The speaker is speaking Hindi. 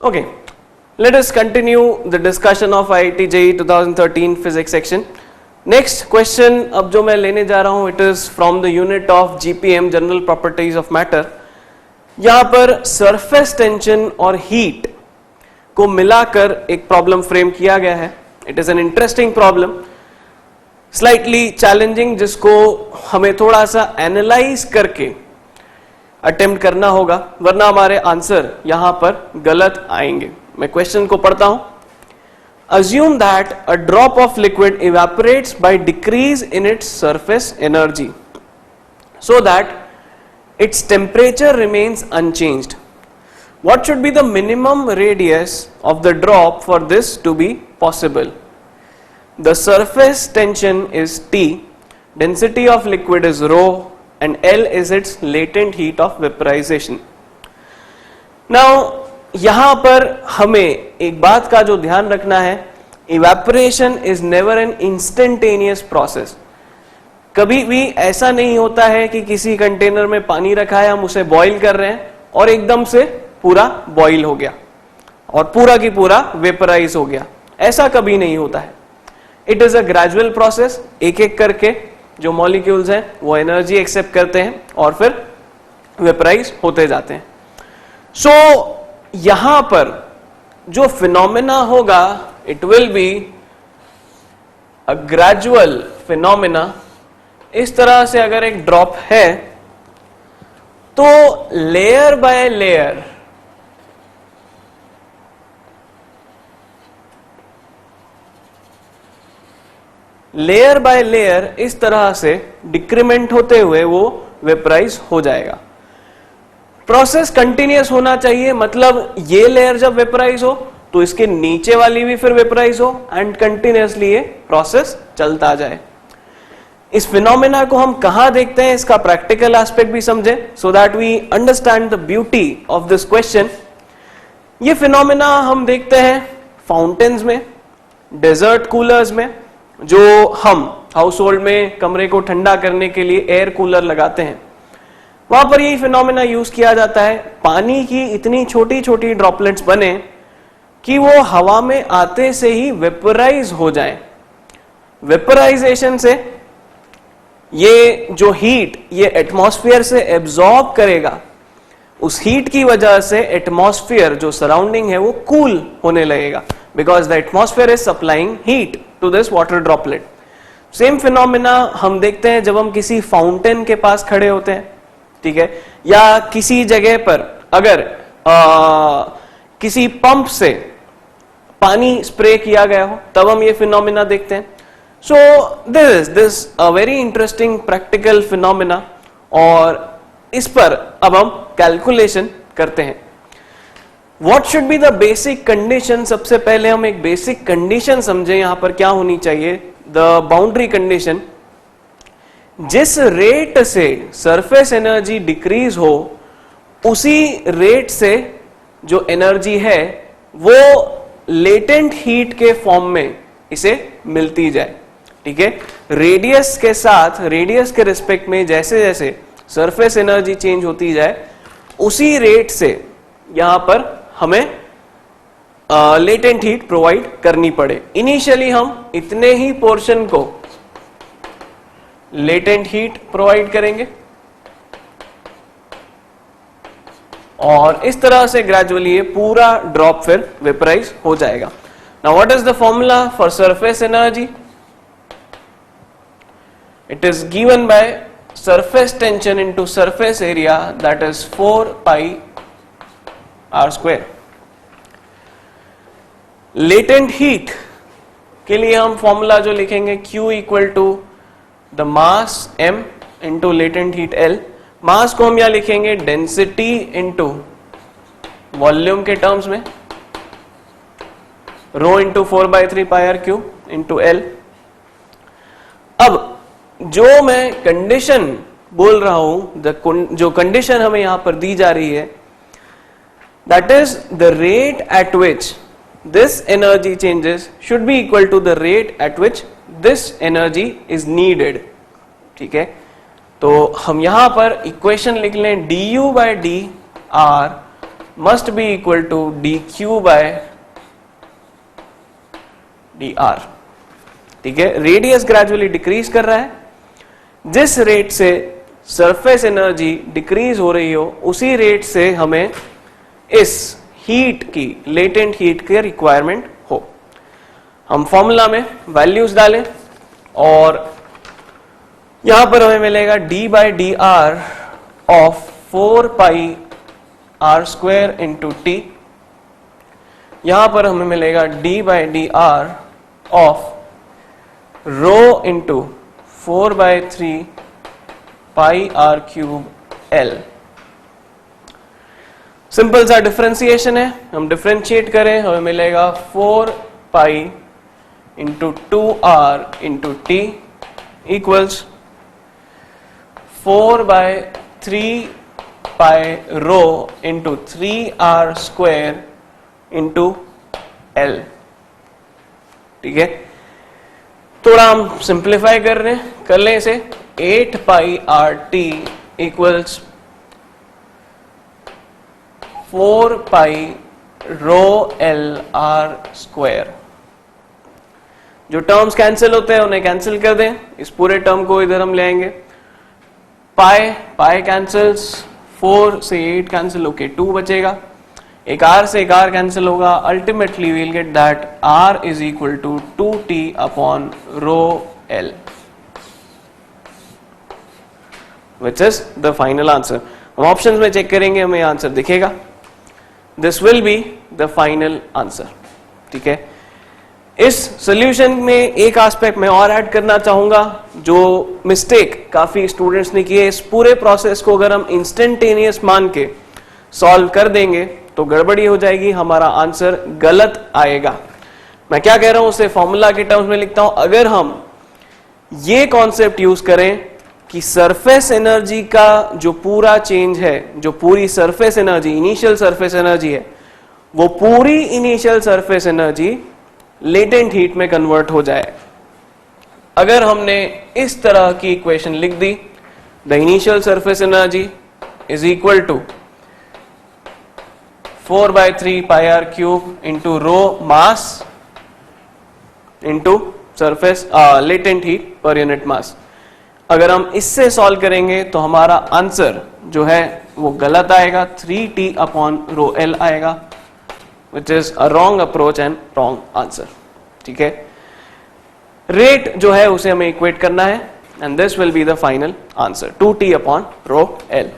Okay, let us continue the discussion of IIT JEE 2013 physics section. Next question अब जो मैं लेने जा रहा हूँ it is from the unit of GPM General Properties of Matter. यहाँ पर surface tension और heat को मिलाकर एक प्रॉब्लम फ्रेम किया गया है. It is an interesting problem, slightly challenging, जिसको हमें थोड़ा सा एनालाइज करके अटेम्प्ट करना होगा, वरना हमारे आंसर यहां पर गलत आएंगे. मैं क्वेश्चन को पढ़ता हूं. Assume that a drop of liquid evaporates by decrease in its surface energy so that its temperature remains unchanged. What should be the minimum radius of the drop for this to be possible? The surface tension is T, density of liquid is rho, and L is its latent heat of vaporization. Now, यहाँ पर हमें एक बात का जो ध्यान रखना है, evaporation is never an instantaneous process. कभी भी ऐसा नहीं होता है कि किसी कंटेनर में पानी रखा है, हम उसे बॉईल कर रहे हैं और एकदम से पूरा बॉईल हो गया और पूरा की पूरा वेपराइज हो गया. ऐसा कभी नहीं होता है. It is a gradual process. एक एक करके जो मॉलिक्यूल्स हैं वो एनर्जी एक्सेप्ट करते हैं और फिर वेपराइज होते जाते हैं. सो यहां पर जो फिनोमेना होगा it will be a gradual phenomena. इस तरह से अगर एक ड्रॉप है तो layer by layer layer by layer इस तरह से डिक्रीमेंट होते हुए वो वेपराइज हो जाएगा. प्रोसेस कंटिन्यूअस होना चाहिए, मतलब ये लेयर जब वेपराइज हो तो इसके नीचे वाली भी फिर वेपराइज हो एंड कंटिन्यूअसली ये प्रोसेस चलता जाए. इस फिनोमेना को हम कहां देखते हैं, इसका प्रैक्टिकल एस्पेक्ट भी समझें so that we understand the beauty of this question. ये फिनोमेना हम देखते हैं फाउंटेन्स में, डेजर्ट कूलर्स में, जो हम हाउस होल्ड में कमरे को ठंडा करने के लिए एयर कूलर लगाते हैं, वहां पर यही फिनोमेना यूज किया जाता है. पानी की इतनी छोटी छोटी ड्रॉपलेट्स बने कि वो हवा में आते से ही वेपराइज हो जाएं. वेपराइजेशन से ये जो हीट ये एटमॉस्फेयर से एब्जॉर्ब करेगा, उस हीट की वजह से एटमॉस्फेयर जो सराउंडिंग है वो कूल होने लगेगा, because the atmosphere is supplying heat to this water droplet. Same phenomena हम देखते हैं जब हम किसी फाउंटेन के पास खड़े होते हैं, ठीक है, या किसी जगह पर अगर किसी पंप से पानी स्प्रे किया गया हो, तब हम ये फिनोमेना देखते हैं. So this a very interesting practical phenomena, और इस पर अब हम कैलकुलेशन करते हैं. What should be the basic condition? सबसे पहले हम एक बेसिक कंडीशन समझें. यहां पर क्या होनी चाहिए, द बाउंड्री कंडीशन. जिस रेट से सरफेस एनर्जी डिक्रीज हो, उसी रेट से जो एनर्जी है वो लेटेंट हीट के फॉर्म में इसे मिलती जाए. ठीक है, रेडियस के साथ, रेडियस के रिस्पेक्ट में जैसे जैसे सरफेस एनर्जी चेंज होती जाए, उसी रेट से यहां पर हमें लेटेंट हीट प्रोवाइड करनी पड़े. इनिशियली हम इतने ही पोर्शन को लेटेंट हीट प्रोवाइड करेंगे और इस तरह से ग्रेजुअली ये पूरा ड्रॉप फिर वेपराइज हो जाएगा. Now what is the formula for surface energy? It is given by surface tension into surface area, that is 4 pi r square. Latent heat के लिए हम फॉर्मूला जो लिखेंगे Q equal to the mass m into latent heat L. Mass को हम यहां लिखेंगे डेंसिटी इंटू वॉल्यूम के टर्म्स में, rho into 4/3 pi r cube into L. अब जो मैं कंडीशन बोल रहा हूं, जो कंडीशन हमें यहां पर दी जा रही है, that is the rate at which this energy changes should be equal to the rate at which this energy is needed. ठीक है, तो हम यहां पर इक्वेशन लिख लें du by d r must be equal to dq by dr। ठीक है, रेडियस ग्रेजुअली डिक्रीज कर रहा है, जिस रेट से सरफेस एनर्जी डिक्रीज हो रही हो उसी रेट से हमें इस हीट की, लेटेंट हीट की रिक्वायरमेंट हो। हम फॉर्मूला में वैल्यूज डालें और यहां पर हमें मिलेगा d by d r of 4 pi r square into t. यहां पर हमें मिलेगा d by d r of rho into 4 by 3 pi r cube L. Simple सा डिफरेंशिएशन है, हम डिफरेंशिएट करें हमें मिलेगा 4 pi into 2r into t equals 4 by 3 pi rho into 3r square into L. ठीक है, थोड़ा हम सिंप्लीफाई कर रहे हैं, कर लें इसे। 8 पाई आर टी इक्वल्स 4 पाई रो एल आर स्क्वायर। जो टर्म्स कैंसिल होते हैं उन्हें कैंसिल कर दें, इस पूरे टर्म को इधर हम ले आएंगे। पाई पाई कैंसिल्स, 4 से 8 कैंसिल होके 2 बचेगा, एक r से एक r कैंसिल होगा। Ultimately we'll get that r is equal to 2t upon rho l, which is the final answer. हम ऑप्शंस में चेक करेंगे, हमें आंसर दिखेगा। This will be the final answer. ठीक है, इस सॉल्यूशन में एक एस्पेक्ट मैं और ऐड करना चाहूंगा, जो मिस्टेक काफी स्टूडेंट्स ने की है। इस पूरे प्रोसेस को अगर हम इंस्टेंटेनियस मान के सॉल्व कर देंगे तो गड़बड़ी हो जाएगी, हमारा आंसर गलत आएगा। मैं क्या कह रहा हूं उसे फॉर्मूला के टर्म्स में लिखता हूं। अगर हम ये कॉन्सेप्ट यूज करें कि सरफेस एनर्जी का जो पूरा चेंज है, जो पूरी surface energy, initial surface energy है, वो पूरी initial surface energy latent heat में कन्वर्ट हो जाए। अगर हमने इस तरह की इक्वेशन लिख दी, the initial surface energy is equal to 4 by 3 pi r cube into rho mass into surface latent heat per unit mass. अगर हम इससे सॉल्व करेंगे तो हमारा आंसर जो है वो गलत आएगा, 3t अपॉन रो एल आएगा, which is a wrong approach and wrong answer. ठीक है, रेट जो है उसे हमें इक्वेट करना है and this will be the final answer, 2t upon rho L.